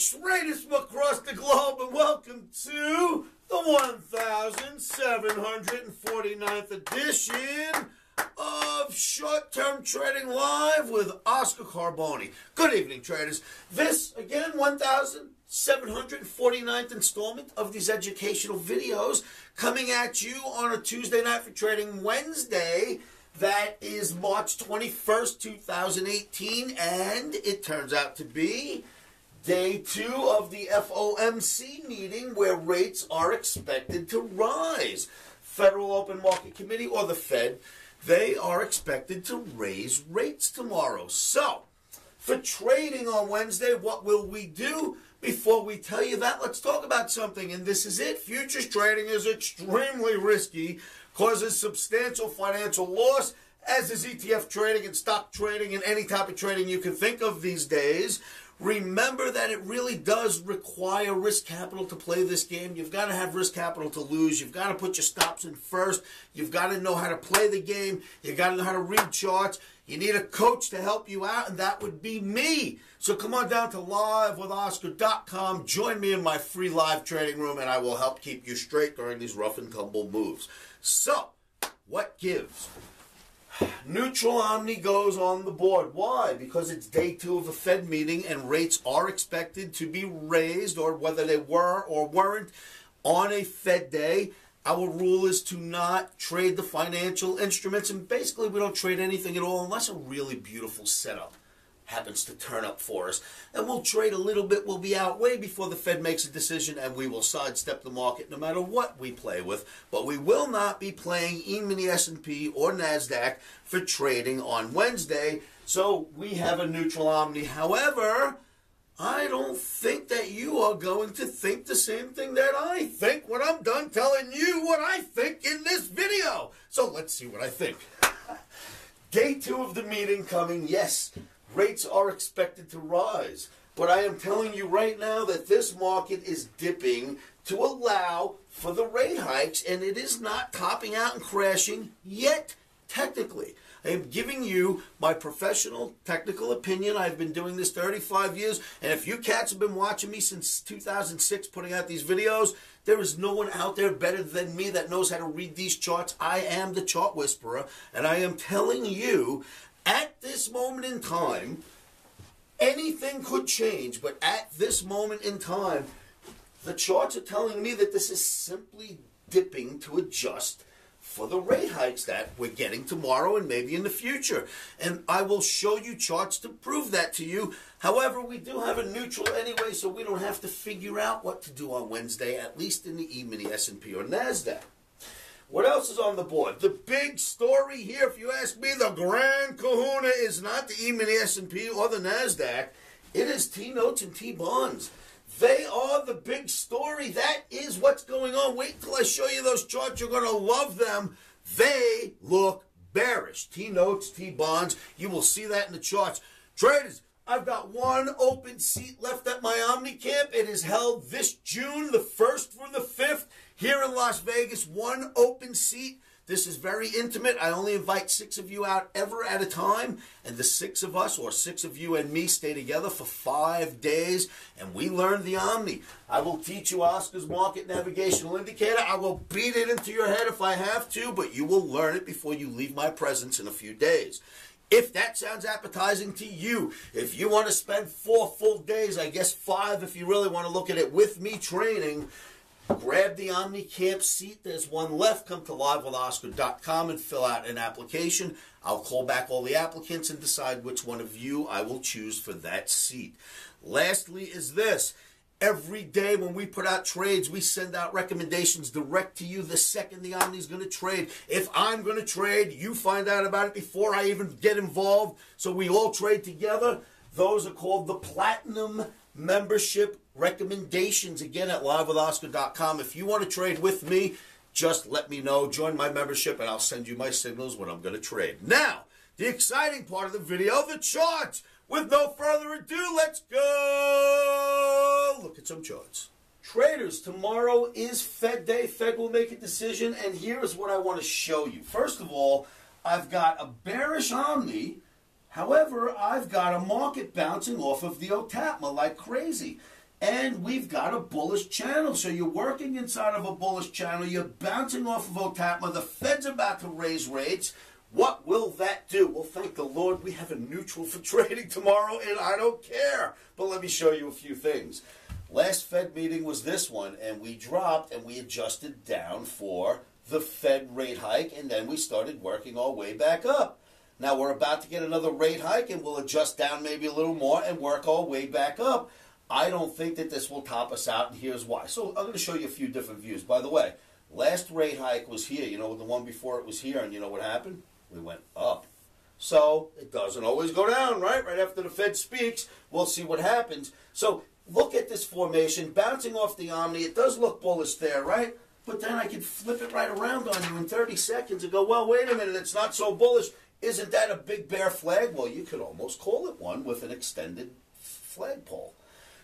Traders from across the globe, and welcome to the 1749th edition of Short-Term Trading Live with Oscar Carboni. Good evening, traders. This, again, 1749th installment of these educational videos coming at you on a Tuesday night for Trading Wednesday. That is March 21st, 2018, and it turns out to be Day 2 of the FOMC meeting where rates are expected to rise. Federal Open Market Committee, or the Fed, they are expected to raise rates tomorrow. So, for trading on Wednesday, what will we do? Before we tell you that, let's talk about something, and this is it. Futures trading is extremely risky, causes substantial financial loss, as is ETF trading and stock trading and any type of trading you can think of these days. Remember that it really does require risk capital to play this game. You've got to have risk capital to lose. You've got to put your stops in first. You've got to know how to play the game. You've got to know how to read charts. You need a coach to help you out, and that would be me. So come on down to livewithoscar.com. Join me in my free live trading room, and I will help keep you straight during these rough and tumble moves. So, what gives? Neutral Omni goes on the board. Why? Because it's day 2 of a Fed meeting and rates are expected to be raised, or whether they were or weren't on a Fed day. Our rule is to not trade the financial instruments, and basically we don't trade anything at all unless a really beautiful setup happens to turn up for us. And we'll trade a little bit. We'll be out way before the Fed makes a decision, and we will sidestep the market no matter what we play with. But we will not be playing emini, S&P, or NASDAQ for trading on Wednesday. So we have a neutral Omni. However, I don't think that you are going to think the same thing that I think when I'm done telling you what I think in this video. So let's see what I think. Day 2 of the meeting coming, yes. Rates are expected to rise, but I am telling you right now that this market is dipping to allow for the rate hikes, and it is not topping out and crashing yet, technically. I am giving you my professional technical opinion. I've been doing this 35 years, and if you cats have been watching me since 2006 putting out these videos, there is no one out there better than me that knows how to read these charts. I am the chart whisperer, and I am telling you, at this moment in time, anything could change, but at this moment in time, the charts are telling me that this is simply dipping to adjust for the rate hikes that we're getting tomorrow and maybe in the future. And I will show you charts to prove that to you. However, we do have a neutral anyway, so we don't have to figure out what to do on Wednesday, at least in the emini, S&P, or NASDAQ. What else is on the board? The big story here, if you ask me, the grand kahuna is not the emini, S&P, or the NASDAQ. It is T-notes and T-bonds. They are the big story. That is what's going on. Wait until I show you those charts. You're going to love them. They look bearish. T-notes, T-bonds. You will see that in the charts. Traders, I've got one open seat left at my Omni camp. It is held this June, the 1st through the 5th. Here in Las Vegas, one open seat. This is very intimate. I only invite 6 of you out ever at a time. And the 6 of us, or 6 of you and me, stay together for 5 days. And we learn the Omni. I will teach you Oscar's market navigational indicator. I will beat it into your head if I have to, but you will learn it before you leave my presence in a few days. If that sounds appetizing to you, if you want to spend 4 full days, I guess 5 if you really want to look at it with me training, grab the Omni Camp seat. There's one left. Come to livewithoscar.com and fill out an application. I'll call back all the applicants and decide which one of you I will choose for that seat. Lastly is this. Every day when we put out trades, we send out recommendations direct to you the second the Omni is going to trade. If I'm going to trade, you find out about it before I even get involved, so we all trade together. Those are called the Platinum Membership Recommendations, again at livewithoscar.com. If you want to trade with me, just let me know. Join my membership, and I'll send you my signals when I'm going to trade. Now, the exciting part of the video, the charts. With no further ado, let's go look at some charts. Traders, tomorrow is Fed Day. Fed will make a decision, and here is what I want to show you. First of all, I've got a bearish Omni. However, I've got a market bouncing off of the OTAPMA like crazy. And we've got a bullish channel. So you're working inside of a bullish channel. You're bouncing off of OTAPMA. The Fed's about to raise rates. What will that do? Well, thank the Lord we have a neutral for trading tomorrow, and I don't care. But let me show you a few things. Last Fed meeting was this one, and we dropped and we adjusted down for the Fed rate hike, and then we started working our way back up. Now we're about to get another rate hike, and we'll adjust down maybe a little more and work our way back up. I don't think that this will top us out, and here's why. So I'm going to show you a few different views. By the way, last rate hike was here. You know, the one before it was here, and you know what happened? We went up. So it doesn't always go down, right? Right after the Fed speaks, we'll see what happens. So look at this formation, bouncing off the Omni. It does look bullish there, right? But then I can flip it right around on you in 30 seconds and go, well, wait a minute, it's not so bullish. Isn't that a big bear flag? Well, you could almost call it one with an extended flagpole.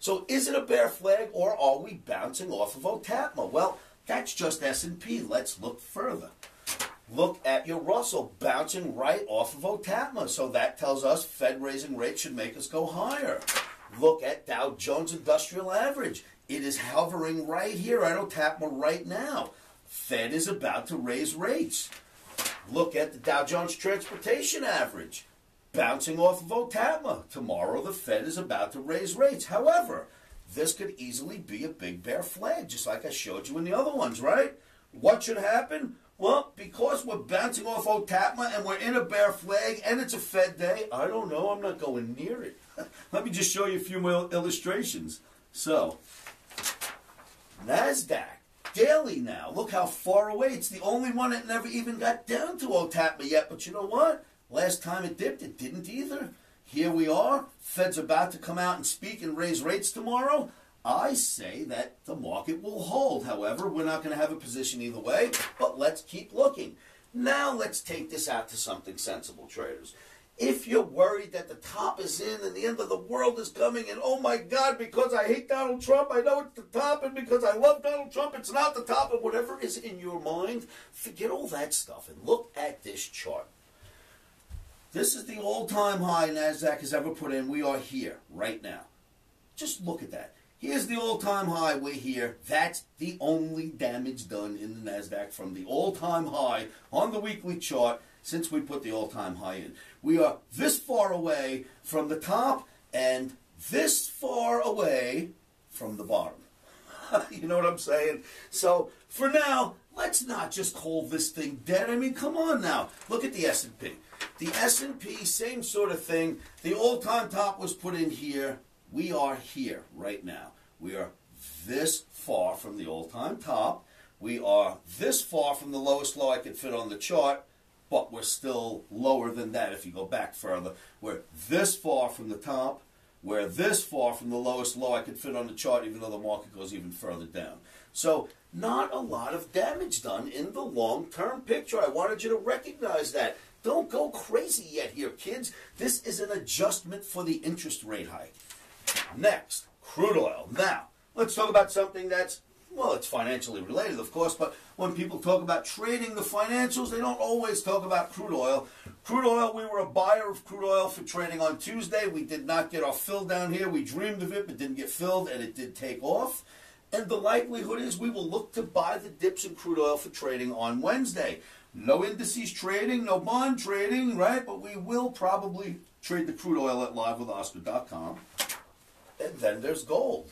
So is it a bear flag, or are we bouncing off of OTAPMA? Well, that's just S&P. Let's look further. Look at your Russell bouncing right off of OTAPMA. So that tells us Fed raising rates should make us go higher. Look at Dow Jones Industrial Average. It is hovering right here at OTAPMA right now. Fed is about to raise rates. Look at the Dow Jones Transportation Average. Bouncing off of OTAPMA. Tomorrow the Fed is about to raise rates. However, this could easily be a big bear flag, just like I showed you in the other ones, right? What should happen? Well, because we're bouncing off OTAPMA and we're in a bear flag and it's a Fed day, I don't know, I'm not going near it. Let me just show you a few more illustrations. So, NASDAQ, daily now. Look how far away. It's the only one that never even got down to OTAPMA yet. But you know what? Last time it dipped, it didn't either. Here we are. Fed's about to come out and speak and raise rates tomorrow. I say that the market will hold. However, we're not going to have a position either way, but let's keep looking. Now let's take this out to something sensible, traders. If you're worried that the top is in and the end of the world is coming, and oh my God, because I hate Donald Trump, I know it's the top, and because I love Donald Trump, it's not the top, and whatever is in your mind, forget all that stuff and look at this chart. This is the all-time high NASDAQ has ever put in. We are here right now. Just look at that. Here's the all-time high. We're here. That's the only damage done in the NASDAQ from the all-time high on the weekly chart since we put the all-time high in. We are this far away from the top and this far away from the bottom. You know what I'm saying? So for now, let's not just call this thing dead. I mean, come on now. Look at the S&P. The S&P, same sort of thing. The all-time top was put in here. We are here right now. We are this far from the all-time top. We are this far from the lowest low I could fit on the chart, but we're still lower than that if you go back further. We're this far from the top. We're this far from the lowest low I could fit on the chart, even though the market goes even further down. So not a lot of damage done in the long-term picture. I wanted you to recognize that. Don't go crazy yet here, kids. This is an adjustment for the interest rate hike. Next, crude oil. Now, let's talk about something that's, well, it's financially related, of course, but when people talk about trading the financials, they don't always talk about crude oil. Crude oil, we were a buyer of crude oil for trading on Tuesday. We did not get our fill down here. We dreamed of it, but didn't get filled, and it did take off. And the likelihood is we will look to buy the dips in crude oil for trading on Wednesday. No indices trading, no bond trading, right? But we will probably trade the crude oil at livewithoscar.com. And then there's gold.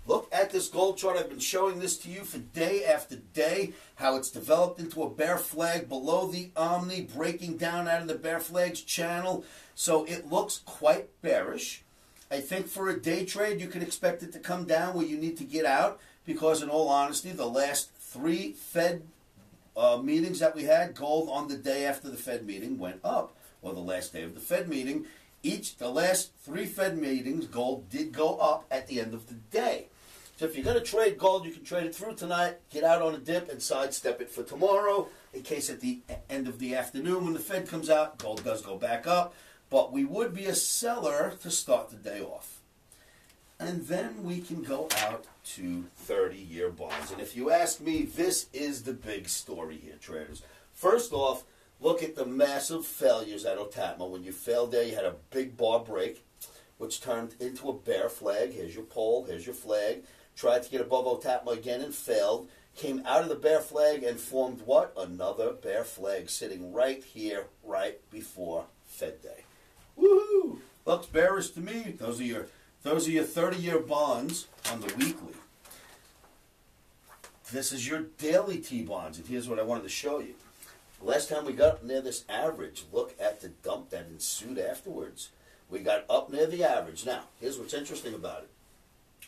Look at this gold chart. I've been showing this to you for day after day, how it's developed into a bear flag below the Omni, breaking down out of the bear flags channel. So it looks quite bearish. I think for a day trade, you can expect it to come down where you need to get out, because in all honesty, the last 3 Fed meetings that we had, gold on the day after the Fed meeting went up, or the last day of the Fed meeting. The last 3 Fed meetings, gold did go up at the end of the day. So if you're going to trade gold, you can trade it through tonight, get out on a dip, and sidestep it for tomorrow, in case at the end of the afternoon when the Fed comes out, gold does go back up. But we would be a seller to start the day off. And then we can go out to 30-year bonds. And if you ask me, this is the big story here, traders. First off, look at the massive failures at OTAPMA. When you failed there, you had a big bar break. which turned into a bear flag. Here's your pole, here's your flag. Tried to get above OTAPMA again and failed. Came out of the bear flag and formed what? Another bear flag sitting right here, right before Fed Day. Woohoo! Looks bearish to me. Those are your 30-year bonds on the weekly. This is your daily T-bonds, and here's what I wanted to show you. Last time we got up near this average, look at the dump that ensued afterwards. We got up near the average. Now, here's what's interesting about it.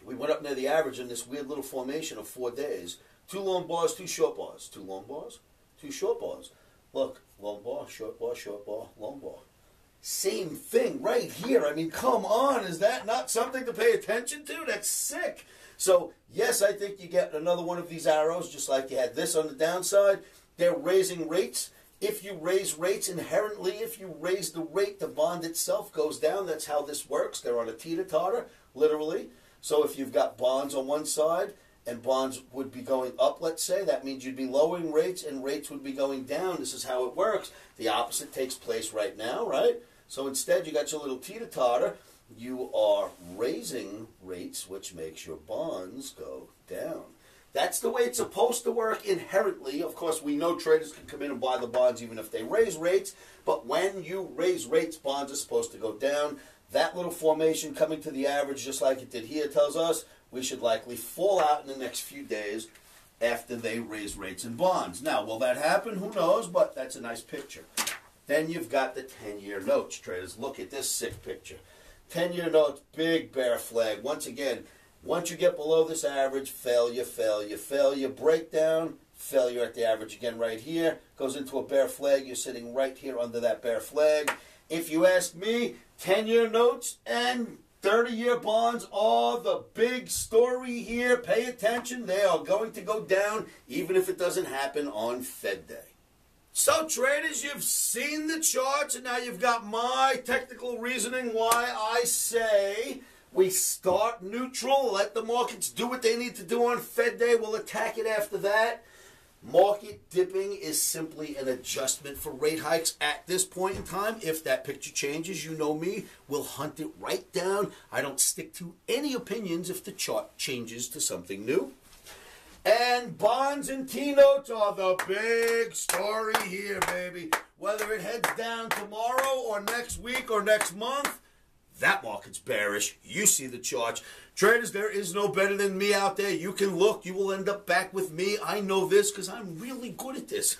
We went up near the average in this weird little formation of 4 days. 2 long bars, 2 short bars. 2 long bars, 2 short bars. Look, long bar, short bar, long bar. Same thing right here. I mean, come on. Is that not something to pay attention to? That's sick. So, yes, I think you get another one of these arrows, just like you had this on the downside. They're raising rates. If you raise rates inherently, if you raise the rate, the bond itself goes down. That's how this works. They're on a teeter-totter, literally. So if you've got bonds on one side and bonds would be going up, let's say, that means you'd be lowering rates and rates would be going down. This is how it works. The opposite takes place right now, right? So instead, you got your little teeter-totter. You are raising rates, which makes your bonds go down. That's the way it's supposed to work inherently. Of course, we know traders can come in and buy the bonds even if they raise rates. But when you raise rates, bonds are supposed to go down. That little formation coming to the average, just like it did here, tells us we should likely fall out in the next few days after they raise rates and bonds. Now, will that happen? Who knows? But that's a nice picture. Then you've got the 10-year notes, traders. Look at this sick picture. 10-year notes, big bear flag. Once again, once you get below this average, failure, failure, failure, breakdown, failure at the average again right here. Goes into a bear flag. You're sitting right here under that bear flag. If you ask me, 10-year notes and 30-year bonds are the big story here. Pay attention. They are going to go down even if it doesn't happen on Fed Day. So traders, you've seen the charts, and now you've got my technical reasoning why I say we start neutral, let the markets do what they need to do on Fed Day. We'll attack it after that. Market dipping is simply an adjustment for rate hikes at this point in time. If that picture changes, you know me, we'll hunt it right down. I don't stick to any opinions if the chart changes to something new. And bonds and T-notes are the big story here, baby. Whether it heads down tomorrow or next week or next month, that market's bearish. You see the charts. Traders, there is no better than me out there. You can look. You will end up back with me. I know this because I'm really good at this.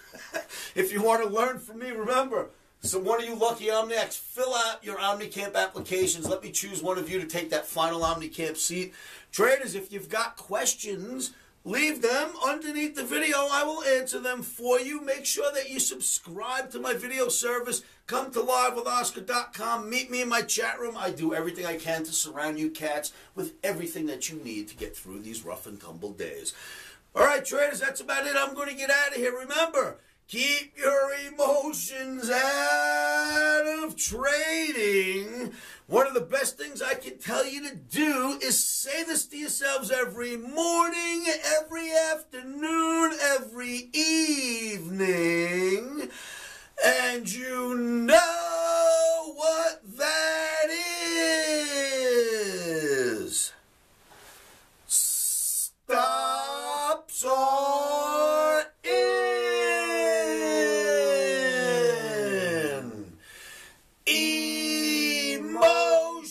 If you want to learn from me, remember, so one of you lucky Omniacs, fill out your OmniCamp applications. Let me choose one of you to take that final OmniCamp seat. Traders, if you've got questions, leave them underneath the video. I will answer them for you. Make sure that you subscribe to my video service. Come to livewithoscar.com. Meet me in my chat room. I do everything I can to surround you cats with everything that you need to get through these rough and tumble days. All right, traders, that's about it. I'm going to get out of here. Remember, keep your emotions out of trading. One of the best things I can tell you to do is say this to yourselves every morning, every afternoon, every evening. And you know what that is. Stops are in. Emotions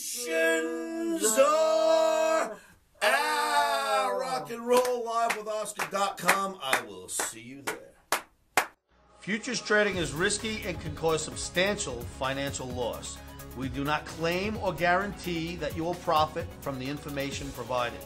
are out. Rock and roll, livewithoscar.com. I will see you there. Futures trading is risky and can cause substantial financial loss. We do not claim or guarantee that you will profit from the information provided.